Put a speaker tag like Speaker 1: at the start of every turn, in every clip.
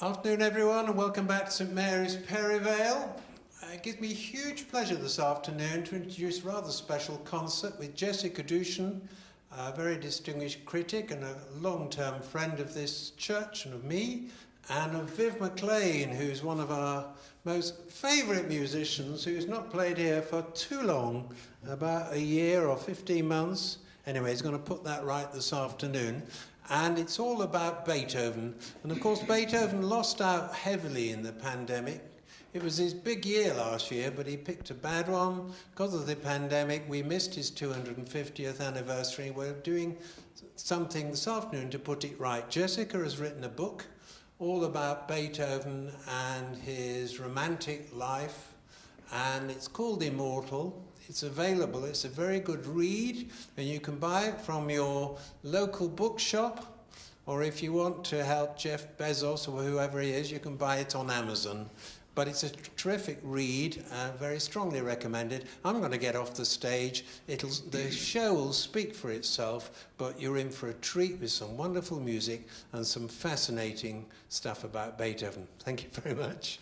Speaker 1: Afternoon, everyone, and welcome back to St Mary's Perivale. It gives me huge pleasure this afternoon to introduce a rather special concert with Jessica Duchen, a very distinguished critic and a long-term friend of this church and of me, and of Viv McLean, who's one of our most favourite musicians, who's not played here for too long, about a year or 15 months. Anyway, he's going to put that right this afternoon. And it's all about Beethoven. And of course, Beethoven lost out heavily in the pandemic. It was his big year last year, but he picked a bad one. Because of the pandemic, we missed his 250th anniversary. We're doing something this afternoon to put it right. Jessica has written a book all about Beethoven and his romantic life, and it's called Immortal. It's available. It's a very good read, and you can buy it from your local bookshop, or if you want to help Jeff Bezos or whoever he is, you can buy it on Amazon. But it's a terrific read, very strongly recommended. I'm going to get off the stage. The show will speak for itself, but you're in for a treat with some wonderful music and some fascinating stuff about Beethoven. Thank you very much.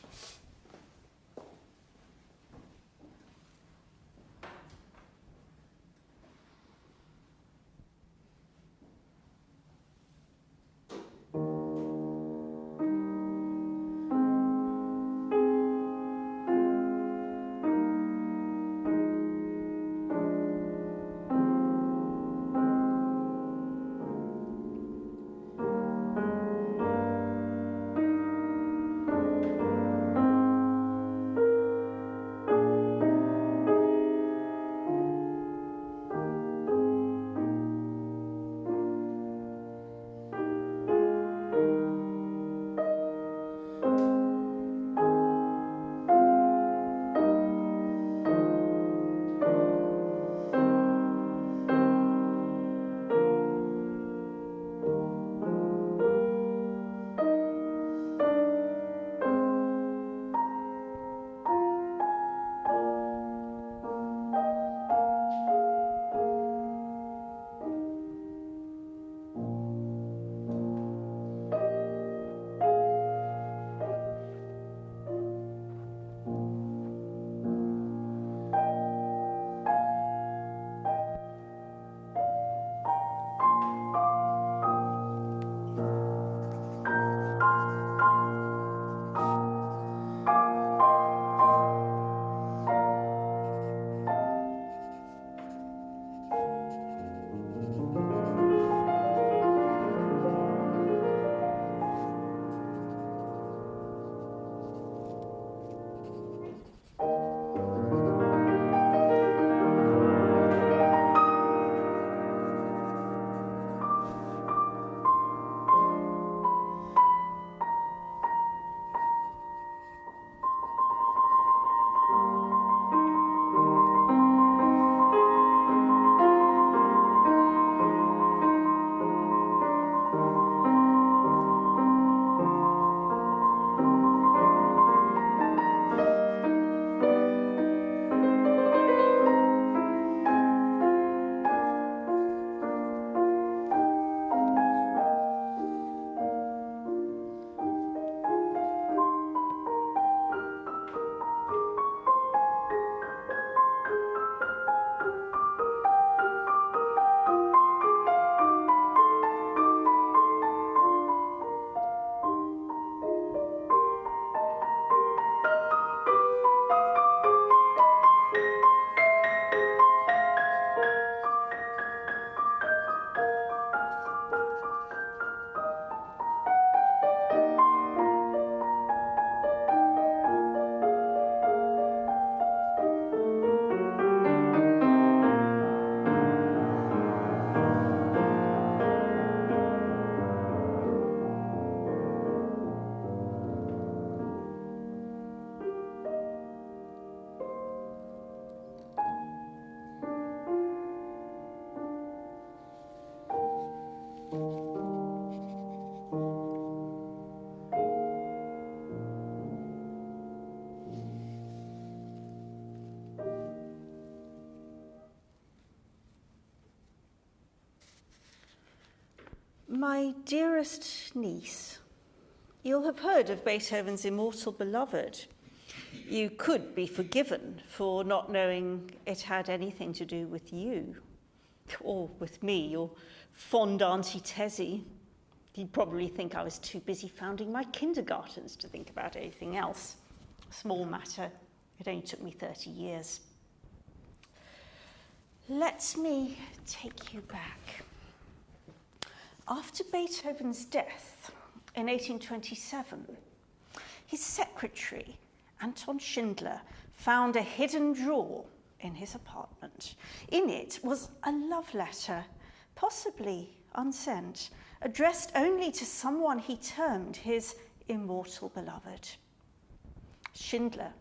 Speaker 2: My dearest niece, You'll have heard of Beethoven's Immortal Beloved. You could be forgiven for not knowing it had anything to do with you, or with me, your fond Auntie Tessie. You'd probably think I was too busy founding my kindergartens to think about anything else. Small matter. It only took me 30 years. Let me take you back. After Beethoven's death in 1827, his secretary, Anton Schindler, found a hidden drawer in his apartment. In it was a love letter, possibly unsent, addressed only to someone he termed his immortal beloved. Schindler,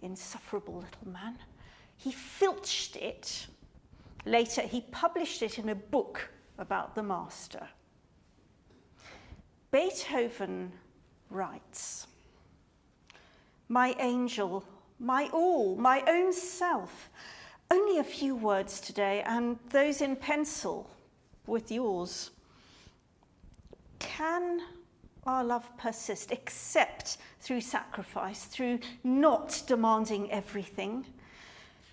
Speaker 2: insufferable little man, he filched it. Later, he published it in a book about the master. Beethoven writes, "My angel, my all, my own self, only a few words today, and those in pencil, with yours. Can our love persist, except through sacrifice, through not demanding everything?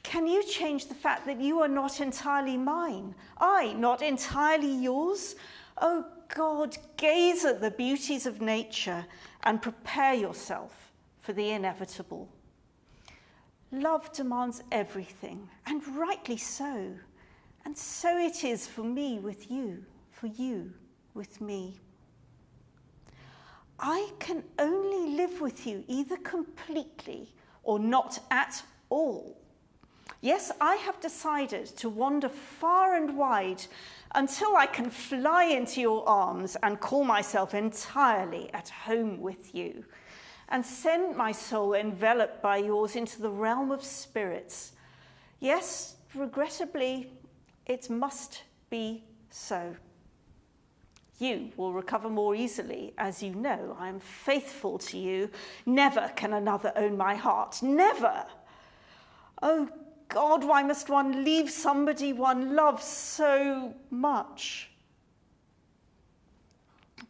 Speaker 2: Can you change the fact that you are not entirely mine, I not entirely yours? Oh God, gaze at the beauties of nature and prepare yourself for the inevitable. Love demands everything, and rightly so. And so it is for me with you, for you with me. I can only live with you either completely or not at all. Yes, I have decided to wander far and wide until I can fly into your arms and call myself entirely at home with you, and send my soul enveloped by yours into the realm of spirits. Yes, regrettably, it must be so. You will recover more easily, as you know I am faithful to you. Never can another own my heart, never. Oh God, why must one leave somebody one loves so much?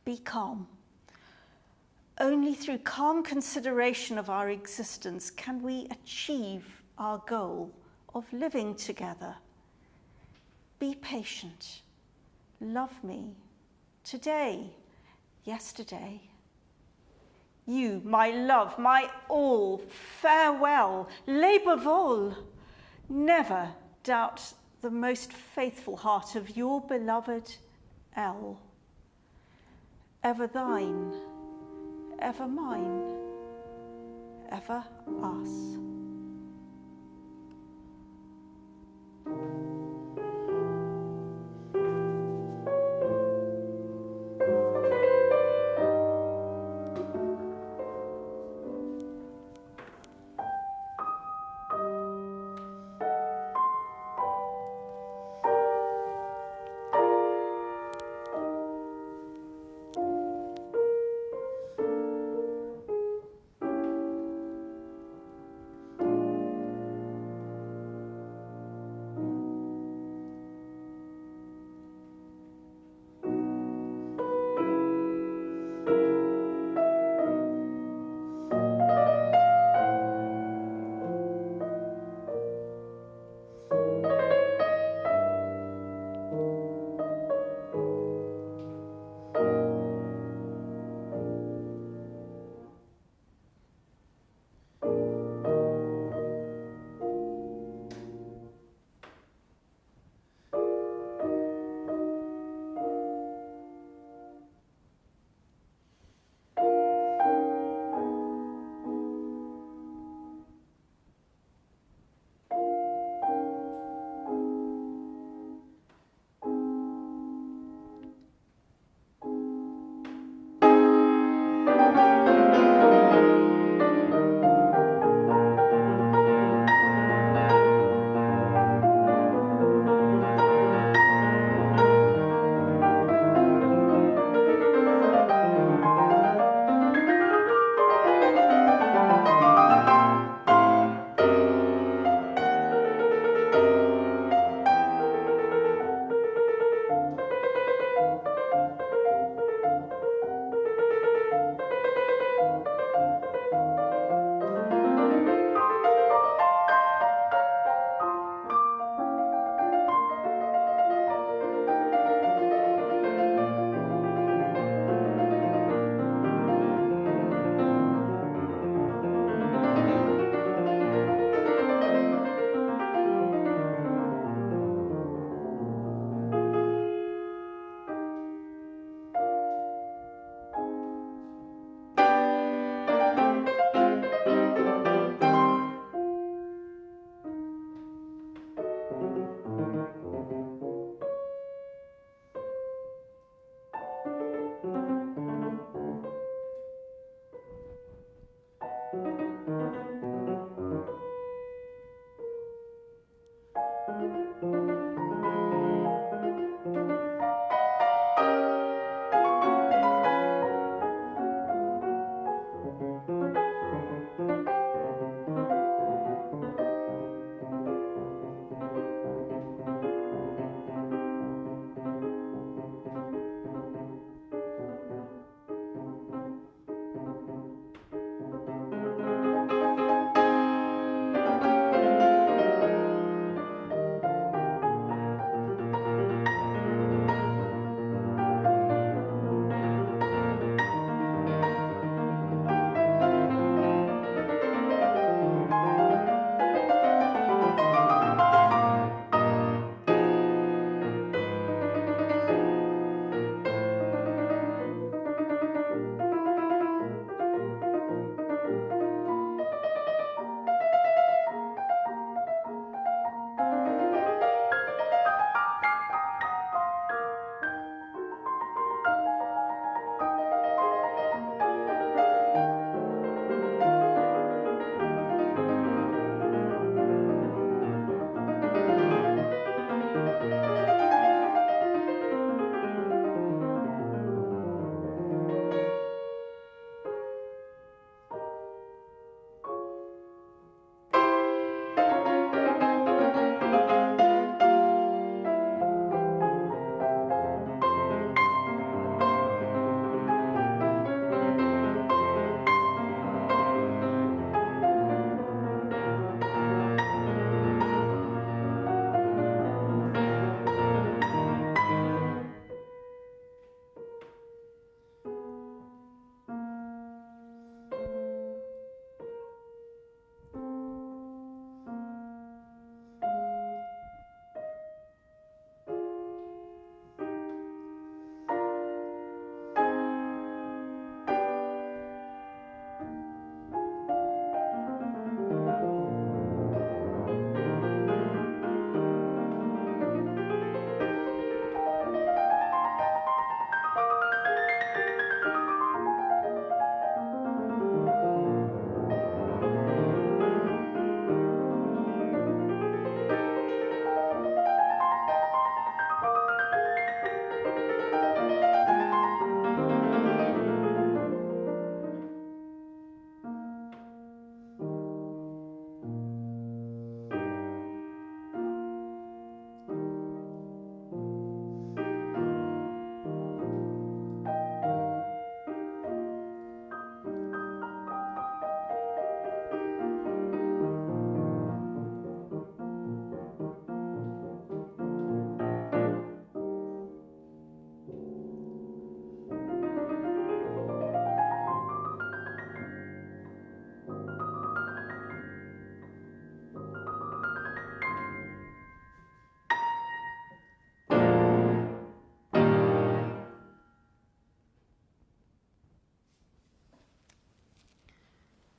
Speaker 2: Be calm. Only through calm consideration of our existence can we achieve our goal of living together. Be patient. Love me. Today, yesterday. You, my love, my all, farewell, Lebewohl. Never doubt the most faithful heart of your beloved L. Ever thine, ever mine, ever us.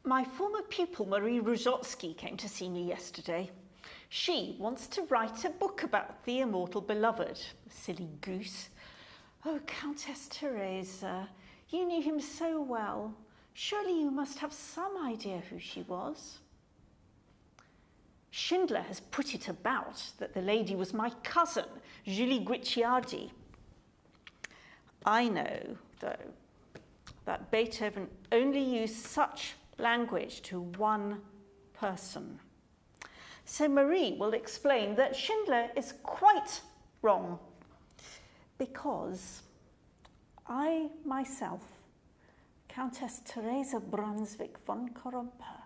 Speaker 2: My former pupil, Marie Różocki, came to see me yesterday. She wants to write a book about the Immortal Beloved. Silly goose. Oh, Countess Therese, you knew him so well. Surely you must have some idea who she was. Schindler has put it about that the lady was my cousin, Julie Guicciardi. I know, though, that Beethoven only used such language to one person. So Marie will explain that Schindler is quite wrong, because I myself, Countess Therese Brunswick von Korumper,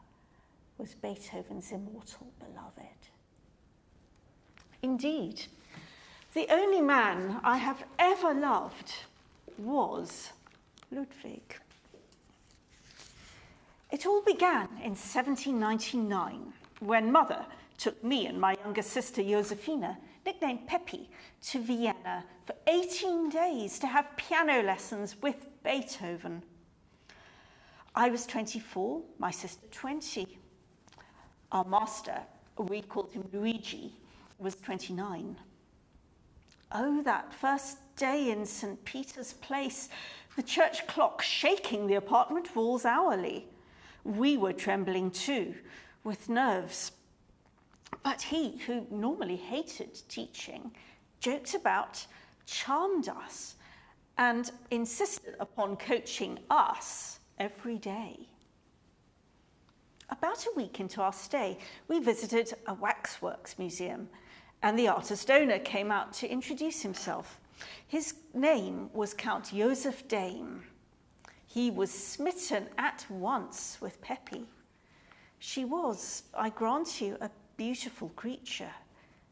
Speaker 2: was Beethoven's immortal beloved. Indeed, the only man I have ever loved was Ludwig. It all began in 1799, when Mother took me and my younger sister Josephine, nicknamed Peppy, to Vienna for 18 days to have piano lessons with Beethoven. I was 24, my sister 20. Our master, we called him Luigi, was 29. Oh, that first day in St. Peter's Place, the church clock shaking the apartment walls hourly. We were trembling too, with nerves. But he, who normally hated teaching, joked about, charmed us, and insisted upon coaching us every day. About a week into our stay, we visited a waxworks museum, and the artist owner came out to introduce himself. His name was Count Joseph Dame. He was smitten at once with Peppy. She was, I grant you, a beautiful creature,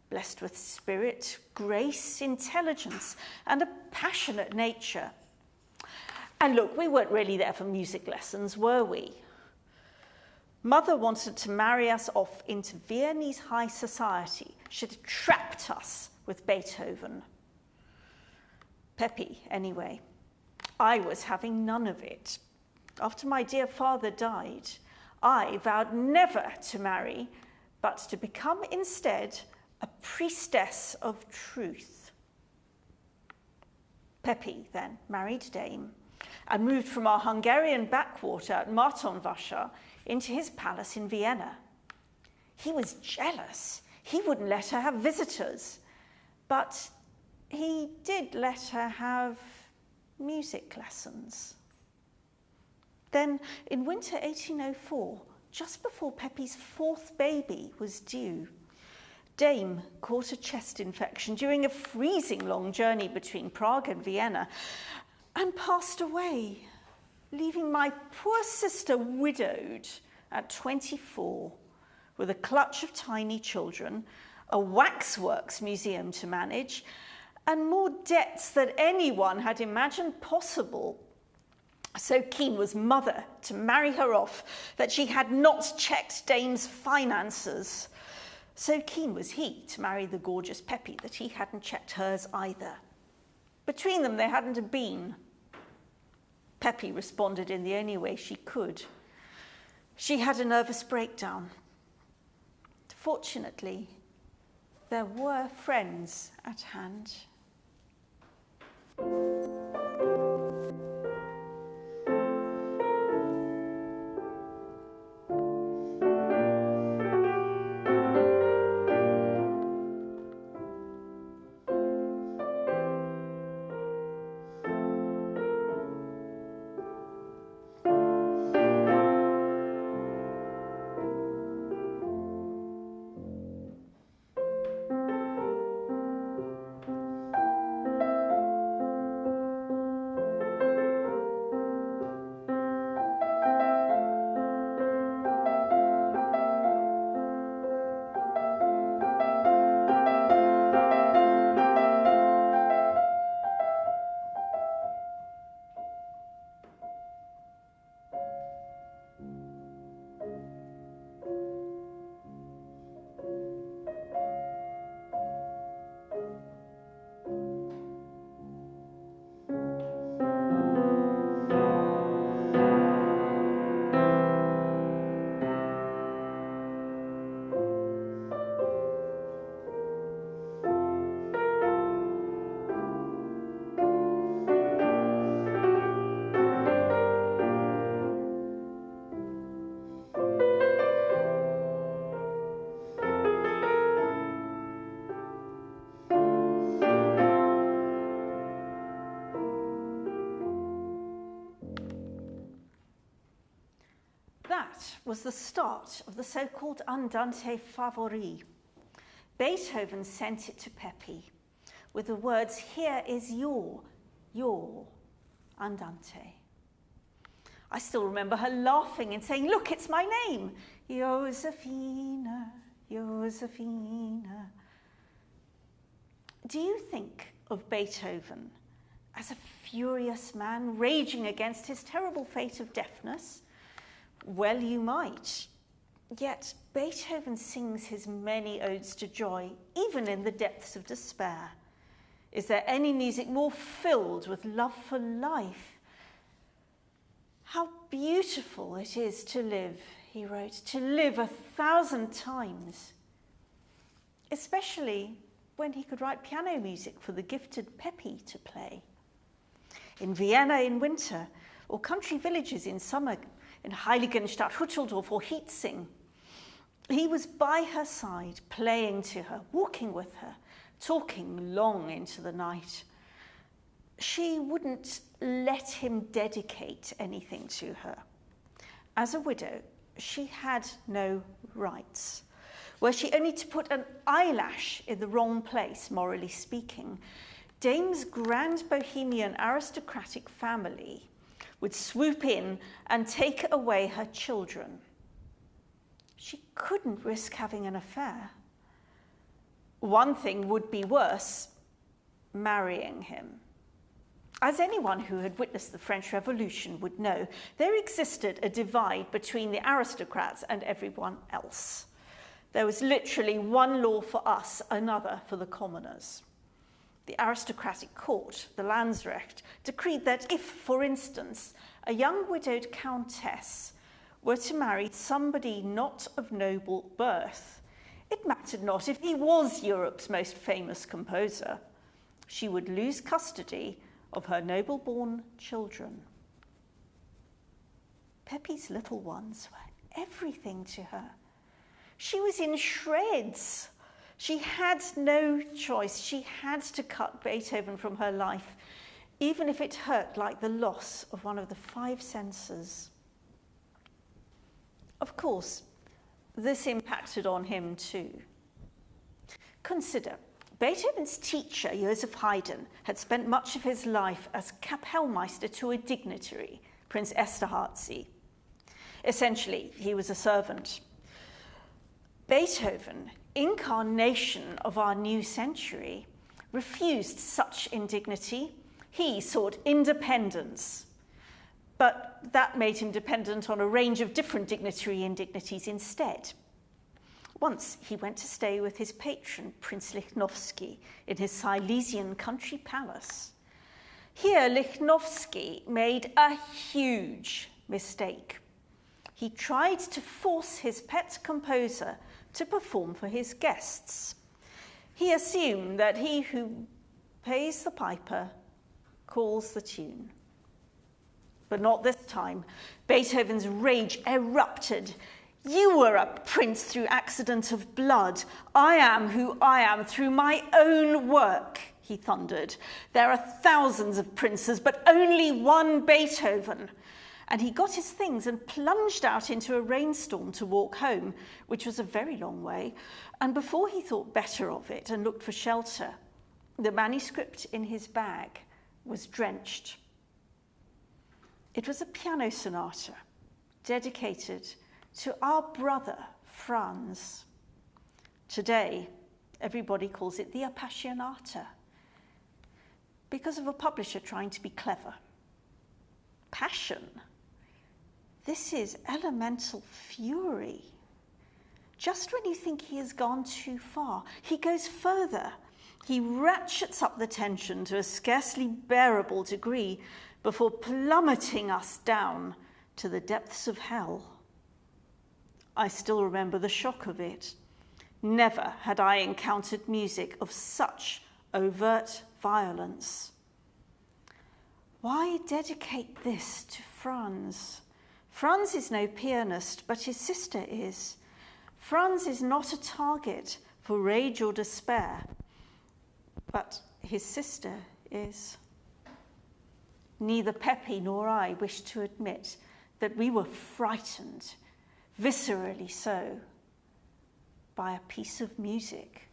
Speaker 2: blessed with spirit, grace, intelligence, and a passionate nature. And look, we weren't really there for music lessons, were we? Mother wanted to marry us off into Viennese high society. She'd trapped us with Beethoven. Peppy, anyway. I was having none of it. After my dear father died, I vowed never to marry, but to become instead a priestess of truth. Peppy then married Dame and moved from our Hungarian backwater at Martonvasar into his palace in Vienna. He was jealous. He wouldn't let her have visitors, but he did let her have music lessons. Then, in winter 1804, just before Peppy's fourth baby was due, Dame caught a chest infection during a freezing long journey between Prague and Vienna and passed away, leaving my poor sister widowed at 24 with a clutch of tiny children, a waxworks museum to manage, and more debts than anyone had imagined possible. So keen was Mother to marry her off that she had not checked Dame's finances. So keen was he to marry the gorgeous Peppy that he hadn't checked hers either. Between them, there hadn't a bean. Peppy responded in the only way she could. She had a nervous breakdown. Fortunately, there were friends at hand. that was the start of the so-called Andante favori. Beethoven sent it to Pepi with the words, "Here is your Andante." I still remember her laughing and saying, "Look, it's my name, Josephine, Josephine." Do you think of Beethoven as a furious man raging against his terrible fate of deafness? Well, you might. Yet Beethoven sings his many odes to joy, even in the depths of despair. Is there any music more filled with love for life? How beautiful it is to live, he wrote, to live 1,000 times. Especially when he could write piano music for the gifted Pepi to play. In Vienna in winter, or country villages in summer, in Heiligenstadt, Hütteldorf or Hietzing, he was by her side, playing to her, walking with her, talking long into the night. She wouldn't let him dedicate anything to her. As a widow, she had no rights. Were she only to put an eyelash in the wrong place, morally speaking, Dame's grand bohemian aristocratic family would swoop in and take away her children. She couldn't risk having an affair. One thing would be worse, marrying him. As anyone who had witnessed the French Revolution would know, there existed a divide between the aristocrats and everyone else. There was literally one law for us, another for the commoners. The aristocratic court, the Landsrecht, decreed that if, for instance, a young widowed countess were to marry somebody not of noble birth, it mattered not if he was Europe's most famous composer. She would lose custody of her noble-born children. Pepi's little ones were everything to her. She was in shreds. She had no choice. She had to cut Beethoven from her life, even if it hurt like the loss of one of the 5 senses. Of course, this impacted on him too. Consider, Beethoven's teacher, Joseph Haydn, had spent much of his life as Kapellmeister to a dignitary, Prince Esterházy. Essentially, he was a servant. Beethoven, incarnation of our new century, refused such indignity. He sought independence, but that made him dependent on a range of different dignitary indignities instead. Once he went to stay with his patron, Prince Lichnowsky, in his Silesian country palace. Here, Lichnowsky made a huge mistake. He tried to force his pet composer to perform for his guests. He assumed that he who pays the piper calls the tune. But not this time. Beethoven's rage erupted. "You were a prince through accident of blood. I am who I am through my own work," he thundered. "There are thousands of princes, but only one Beethoven." And he got his things and plunged out into a rainstorm to walk home, which was a very long way. And before he thought better of it and looked for shelter, the manuscript in his bag was drenched. It was a piano sonata dedicated to our brother, Franz. Today, everybody calls it the Appassionata because of a publisher trying to be clever. Passion. This is elemental fury. Just when you think he has gone too far, he goes further. He ratchets up the tension to a scarcely bearable degree before plummeting us down to the depths of hell. I still remember the shock of it. Never had I encountered music of such overt violence. Why dedicate this to Franz? Franz is no pianist, but his sister is. Franz is not a target for rage or despair, but his sister is. Neither Pepi nor I wished to admit that we were frightened viscerally so, by a piece of music.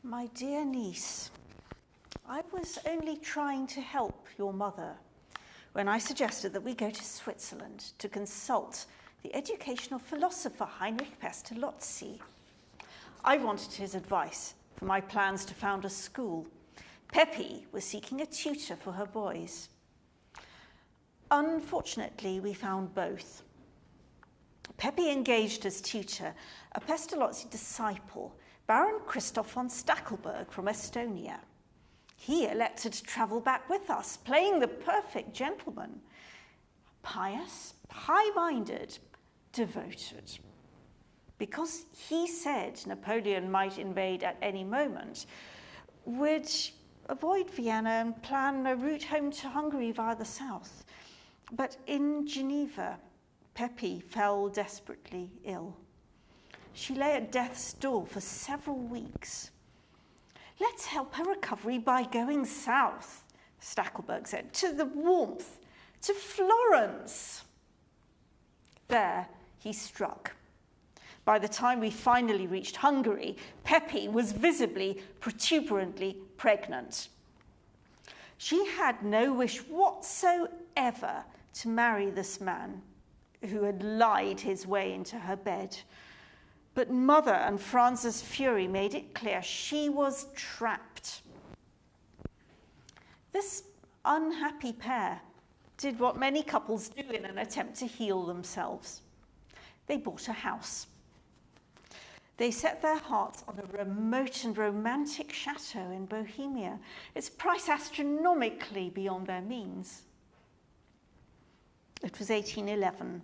Speaker 2: My dear niece, I was only trying to help your mother when I suggested that we go to Switzerland to consult the educational philosopher Heinrich Pestalozzi. I wanted his advice for my plans to found a school. Peppy was seeking a tutor for her boys. Unfortunately, we found both. Peppy engaged as tutor a Pestalozzi disciple, Baron Christoph von Stackelberg from Estonia. He elected to travel back with us, playing the perfect gentleman. Pious, high-minded, devoted. Because he said Napoleon might invade at any moment, would avoid Vienna and plan a route home to Hungary via the south. But in Geneva, Peppy fell desperately ill. She lay at death's door for several weeks. Let's help her recovery by going south, Stackelberg said, to the warmth, to Florence. There he struck. By the time we finally reached Hungary, Peppy was visibly, protuberantly pregnant. She had no wish whatsoever to marry this man who had lied his way into her bed. But Mother and Franz's fury made it clear she was trapped. This unhappy pair did what many couples do in an attempt to heal themselves. They bought a house. They set their hearts on a remote and romantic chateau in Bohemia, its price astronomically beyond their means. It was 1811.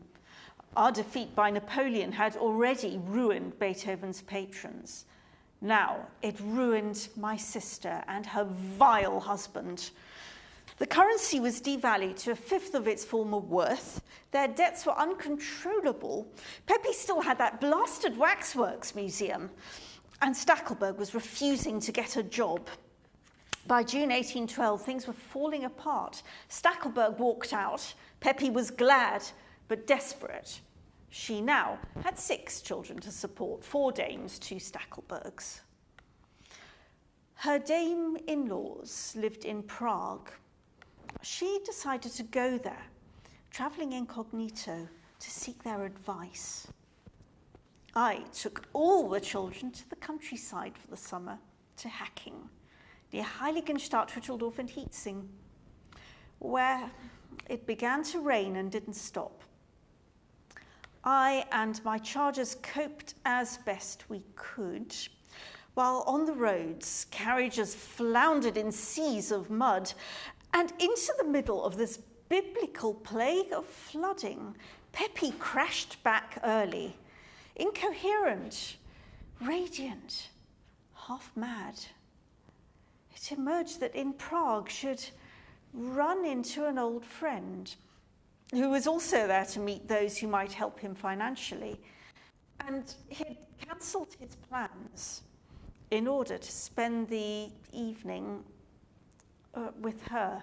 Speaker 2: Our defeat by Napoleon had already ruined Beethoven's patrons. Now it ruined my sister and her vile husband. The currency was devalued to a fifth of its former worth. Their debts were uncontrollable. Peppy still had that blasted waxworks museum, and Stackelberg was refusing to get a job. By June 1812, things were falling apart. Stackelberg walked out. Peppy was glad, but desperate. She now had 6 children to support, 4 dames, 2 Stackelbergs. Her dame in-laws lived in Prague. She decided to go there, travelling incognito, to seek their advice. I took all the children to the countryside for the summer, to Hacking, near Heiligenstadt, Hütteldorf and Hietzing, where it began to rain and didn't stop. I and my charges coped as best we could, while on the roads, carriages floundered in seas of mud, and into the middle of this biblical plague of flooding, Peppy crashed back early, incoherent, radiant, half mad. It emerged that in Prague she'd run into an old friend who was also there to meet those who might help him financially, and he'd cancelled his plans in order to spend the evening with her.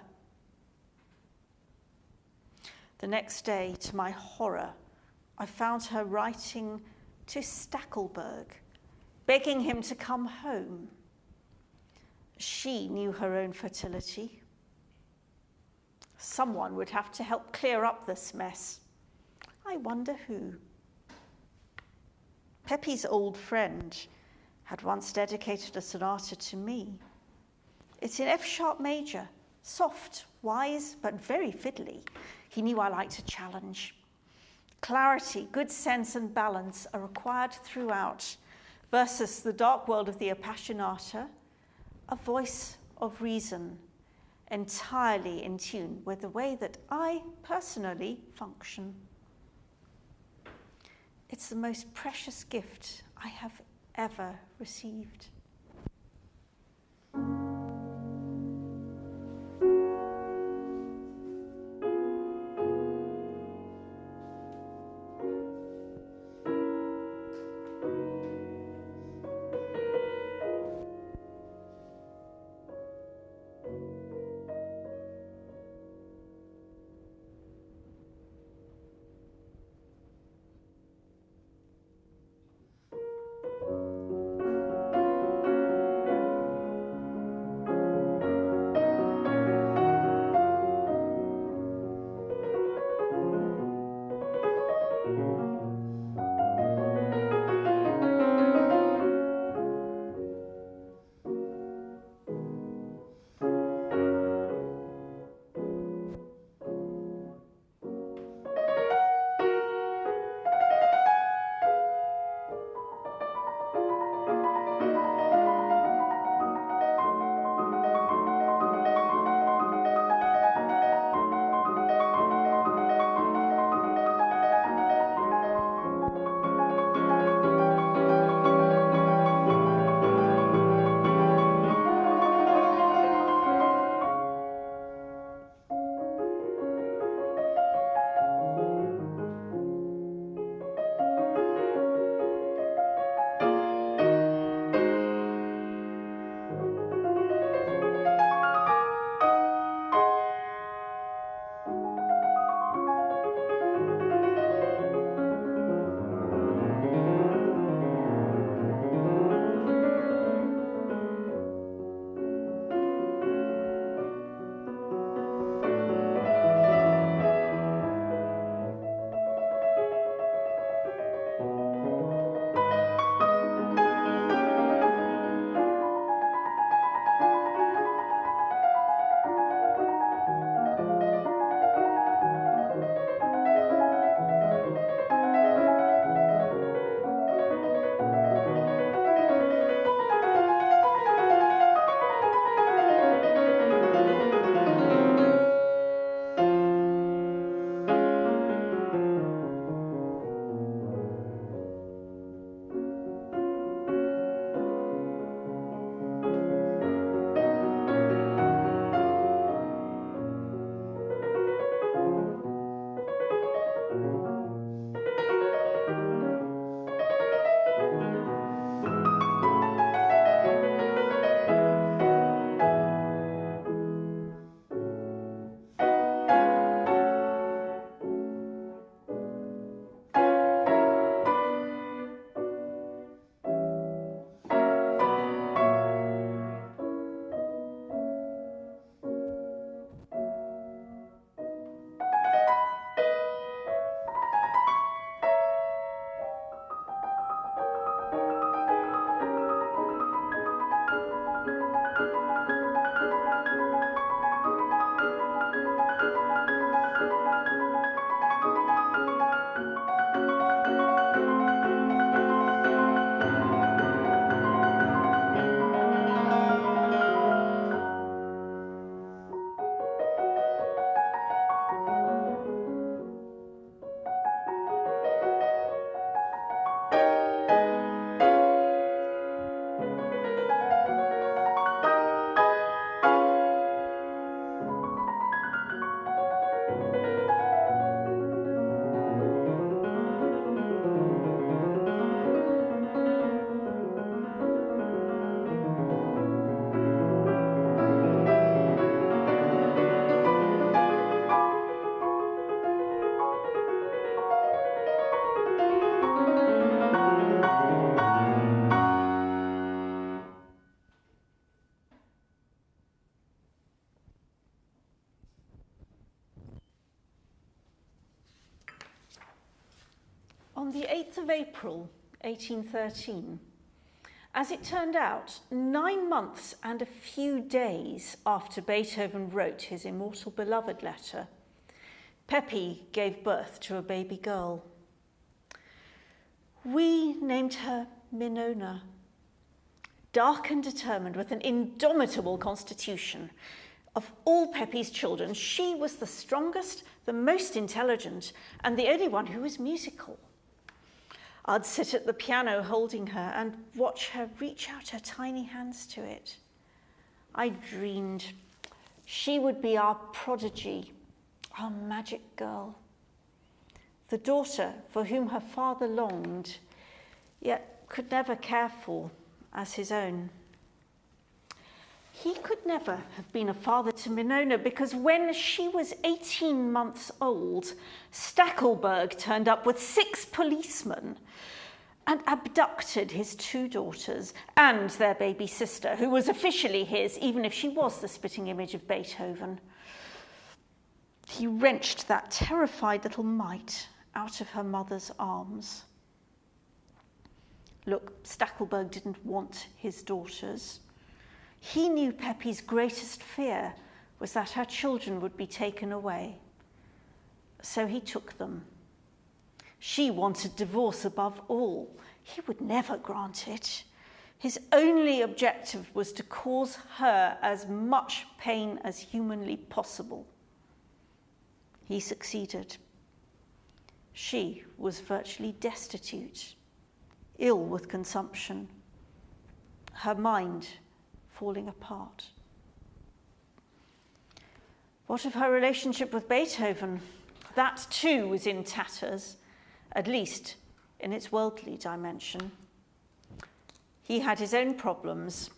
Speaker 2: The next day, to my horror, I found her writing to Stackelberg, begging him to come home. She knew her own fertility. Someone would have to help clear up this mess. I wonder who. Peppy's old friend had once dedicated a sonata to me. It's in F-sharp major, soft, wise, but very fiddly. He knew I liked a challenge. Clarity, good sense, and balance are required throughout, versus the dark world of the Appassionata, a voice of reason, entirely in tune with the way that I personally function. It's the most precious gift I have ever received. On the 8th of April, 1813, as it turned out, 9 months and a few days after Beethoven wrote his Immortal Beloved letter, Peppy gave birth to a baby girl. We named her Minona. Dark and determined, with an indomitable constitution. Of all Peppy's children, she was the strongest, the most intelligent, and the only one who was musical. I'd sit at the piano holding her and watch her reach out her tiny hands to it. I dreamed she would be our prodigy, our magic girl, the daughter for whom her father longed, yet could never care for as his own. He could never have been a father to Minona because when she was 18 months old, Stackelberg turned up with 6 policemen and abducted his 2 daughters and their baby sister, who was officially his, even if she was the spitting image of Beethoven. He wrenched that terrified little mite out of her mother's arms. Look, Stackelberg didn't want his daughters. He knew Peppy's greatest fear was that her children would be taken away. So he took them. She wanted divorce above all. He would never grant it. His only objective was to cause her as much pain as humanly possible. He succeeded. She was virtually destitute, ill with consumption, her mind falling apart. What of her relationship with Beethoven? That too was in tatters, at least in its worldly dimension. He had his own problems.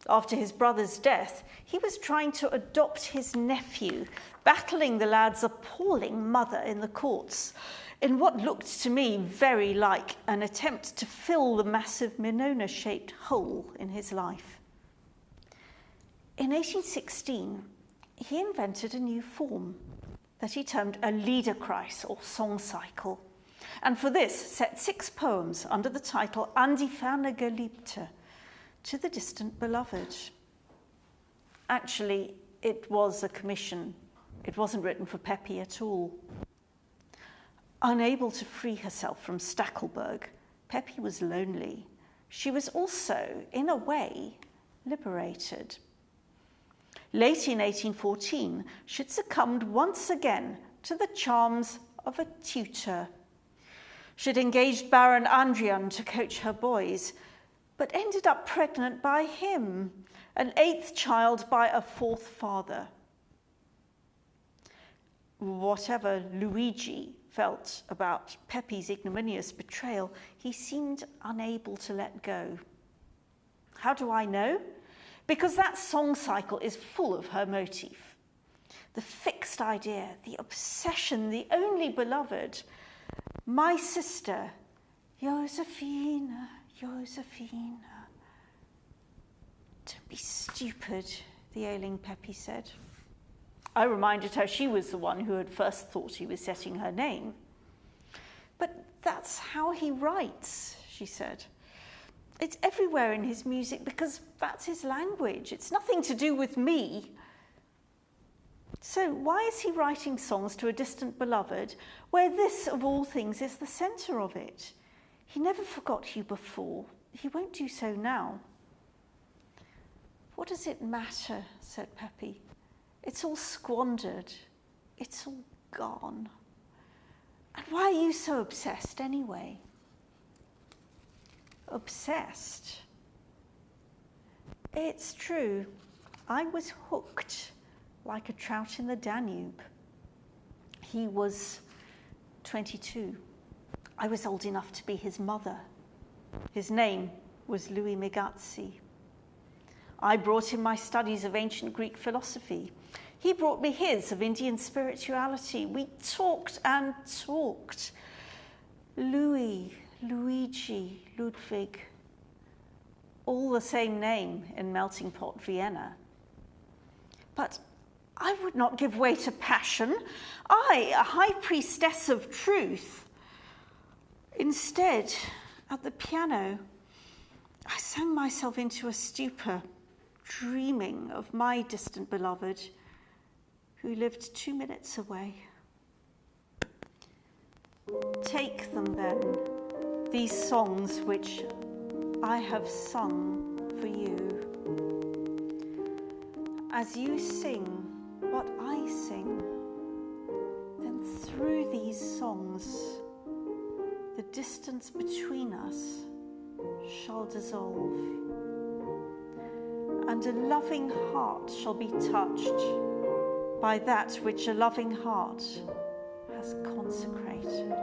Speaker 2: After his brother's death, he was trying to adopt his nephew, battling the lad's appalling mother in the courts, in what looked to me very like an attempt to fill the massive Minona-shaped hole in his life. In 1816, he invented a new form that he termed a Liederkreis, or song cycle, and for this set 6 poems under the title An die Ferne Geliebte, to the distant beloved. Actually, it was a commission. It wasn't written for Peppy at all. Unable to free herself from Stackelberg, Peppy was lonely. She was also, in a way, liberated. Late in 1814, she'd succumbed once again to the charms of a tutor. She'd engaged Baron Andrian to coach her boys, but ended up pregnant by him, an 8th child by a 4th father. Whatever Luigi felt about Peppy's ignominious betrayal, he seemed unable to let go. How do I know? Because that song cycle is full of her motif. The fixed idea, the obsession, the only beloved. My sister, Josephine, Josephine. Don't be stupid, the ailing Peppy said. I reminded her she was the one who had first thought he was setting her name. But that's how he writes, she said. It's everywhere in his music because that's his language. It's nothing to do with me. So why is he writing songs to a distant beloved where this, of all things, is the centre of it? He never forgot you before. He won't do so now. What does it matter, said Peppy. It's all squandered. It's all gone. And why are you so obsessed anyway? Obsessed? It's true. I was hooked like a trout in the Danube. He was 22. I was old enough to be his mother. His name was Louis Migazzi. I brought him my studies of ancient Greek philosophy. He brought me his of Indian spirituality. We talked and talked. Louis, Luigi, Ludwig, all the same name in melting pot Vienna. But I would not give way to passion. I, a high priestess of truth. Instead, at the piano, I sang myself into a stupor, dreaming of my distant beloved, who lived 2 minutes away. Take them then, these songs which I have sung for you. As you sing what I sing, then through these songs, the distance between us shall dissolve, and a loving heart shall be touched by that which a loving heart has consecrated.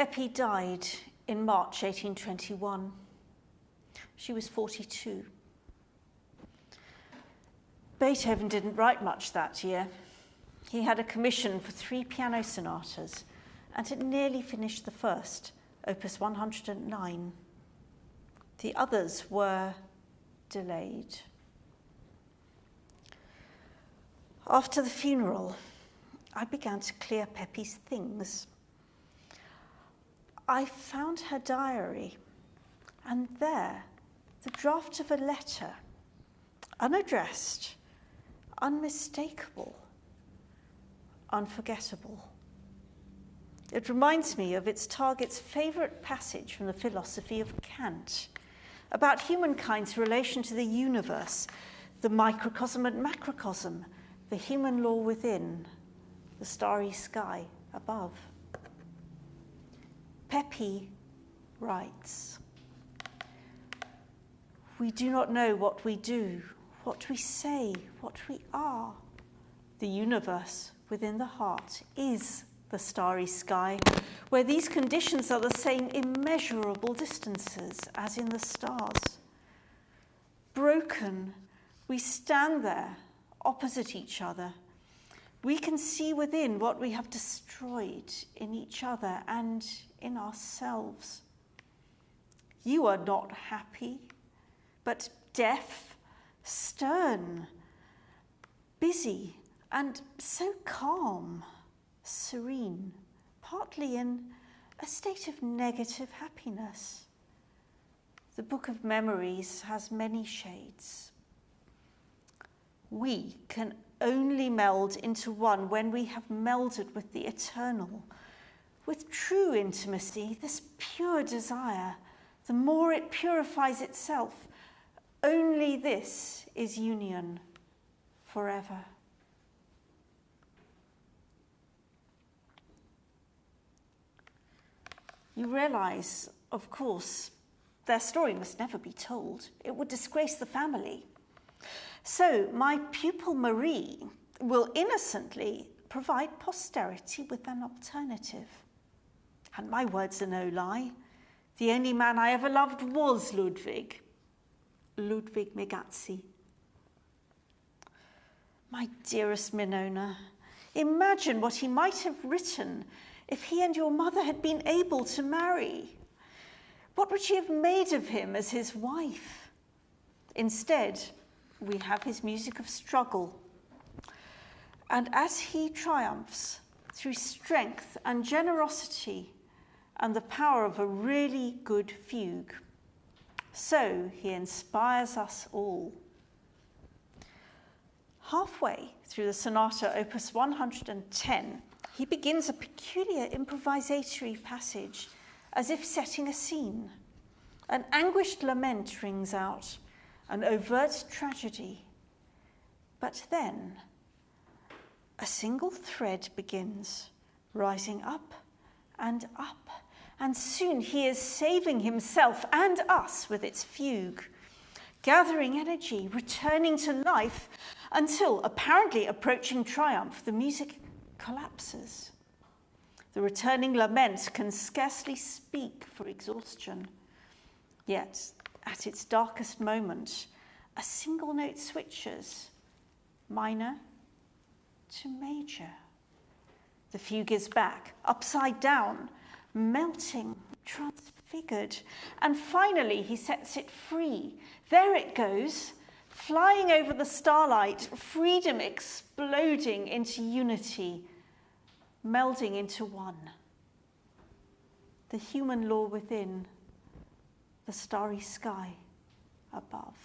Speaker 2: Pepi died in March 1821. She was 42. Beethoven didn't write much that year. He had a commission for 3 piano sonatas and had nearly finished the first, opus 109. The others were delayed. After the funeral, I began to clear Pepi's things. I found her diary, and there, the draft of a letter, unaddressed, unmistakable, unforgettable. It reminds me of its target's favourite passage from the philosophy of Kant about humankind's relation to the universe, the microcosm and macrocosm, the human law within, the starry sky above. Pepi writes, "We do not know what we do, what we say, what we are. The universe within the heart is the starry sky, where these conditions are the same immeasurable distances as in the stars. Broken, we stand there opposite each other. We can see within what we have destroyed in each other and in ourselves. You are not happy, but deaf, stern, busy, and so calm, serene, partly in a state of negative happiness. The Book of Memories has many shades. We can only meld into one when we have melded with the eternal. With true intimacy, this pure desire, the more it purifies itself, only this is union forever." You realize, of course, their story must never be told. It would disgrace the family. So my pupil Marie will innocently provide posterity with an alternative. And my words are no lie. The only man I ever loved was Ludwig Megazzi. My dearest Minona, imagine what he might have written if he and your mother had been able to marry. What would she have made of him as his wife? Instead, we have his music of struggle. And as he triumphs through strength and generosity and the power of a really good fugue, so he inspires us all. Halfway through the sonata opus 110, he begins a peculiar improvisatory passage, as if setting a scene. An anguished lament rings out, an overt tragedy. But then, a single thread begins, rising up, and soon he is saving himself and us with its fugue, gathering energy, returning to life, until, apparently approaching triumph, the music collapses. The returning lament can scarcely speak for exhaustion. Yet, at its darkest moment, a single note switches, minor to major. The fugue is back, upside down, melting, transfigured, and finally he sets it free. There it goes, flying over the starlight, freedom exploding into unity, melding into one. The human law within, the starry sky above.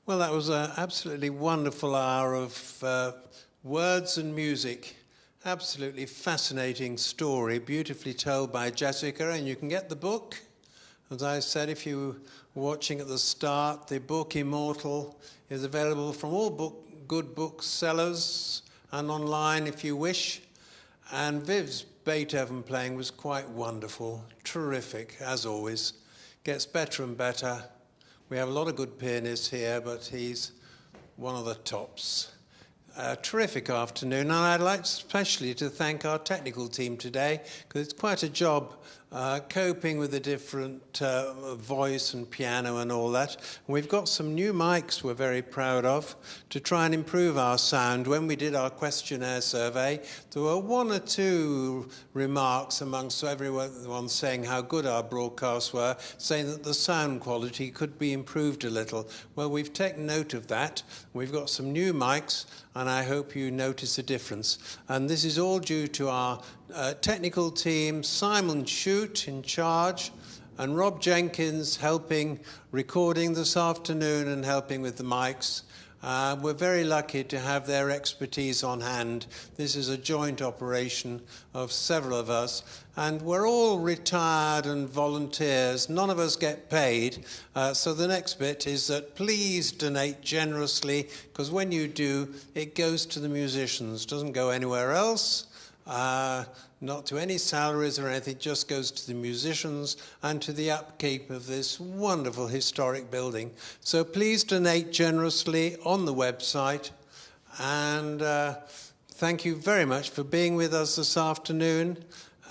Speaker 1: Well, that was an absolutely wonderful hour of words and music. Absolutely fascinating story, beautifully told by Jessica, and you can get the book. As I said, if you were watching at the start, the book Immortal is available from all good booksellers and online if you wish. And Viv's Beethoven playing was quite wonderful, terrific, as always. Gets better and better. We have a lot of good pianists here, but he's one of the tops. A terrific afternoon, and I'd like especially to thank our technical team today, because it's quite a job coping with the different voice and piano and all that. And we've got some new mics we're very proud of to try and improve our sound. When we did our questionnaire survey, there were one or two remarks amongst everyone saying how good our broadcasts were, saying that the sound quality could be improved a little. Well, we've taken note of that. We've got some new mics, and I hope you notice a difference. And this is all due to our technical team, Simon Shute in charge, and Rob Jenkins helping recording this afternoon and helping with the mics. We're very lucky to have their expertise on hand. This is a joint operation of several of us, and we're all retired and volunteers. None of us get paid. So the next bit is that please donate generously, because when you do, it goes to the musicians. It doesn't go anywhere else. Not to any salaries or anything, just goes to the musicians and to the upkeep of this wonderful historic building. So please donate generously on the website, and thank you very much for being with us this afternoon.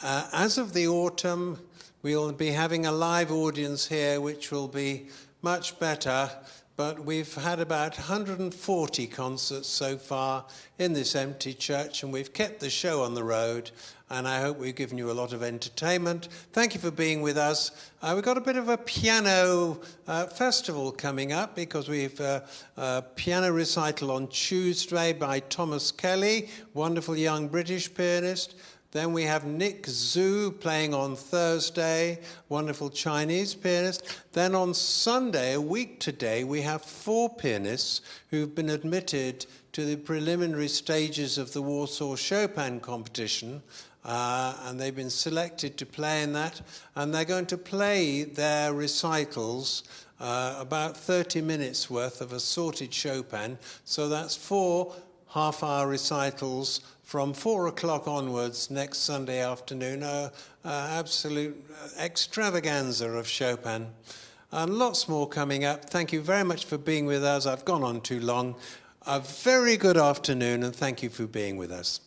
Speaker 1: As of the autumn, we'll be having a live audience here, which will be much better. But we've had about 140 concerts so far in this empty church, and we've kept the show on the road, and I hope we've given you a lot of entertainment. Thank you for being with us. We've got a bit of a piano festival coming up, because we've a piano recital on Tuesday by Thomas Kelly, wonderful young British pianist. Then we have Nick Zhu playing on Thursday, wonderful Chinese pianist. Then on Sunday, a week today, we have 4 pianists who've been admitted to the preliminary stages of the Warsaw Chopin competition, and they've been selected to play in that. And they're going to play their recitals, about 30 minutes worth of assorted Chopin. So that's 4 half-hour recitals from 4 o'clock onwards next Sunday afternoon, absolute extravaganza of Chopin. And lots more coming up. Thank you very much for being with us. I've gone on too long. A very good afternoon, and thank you for being with us.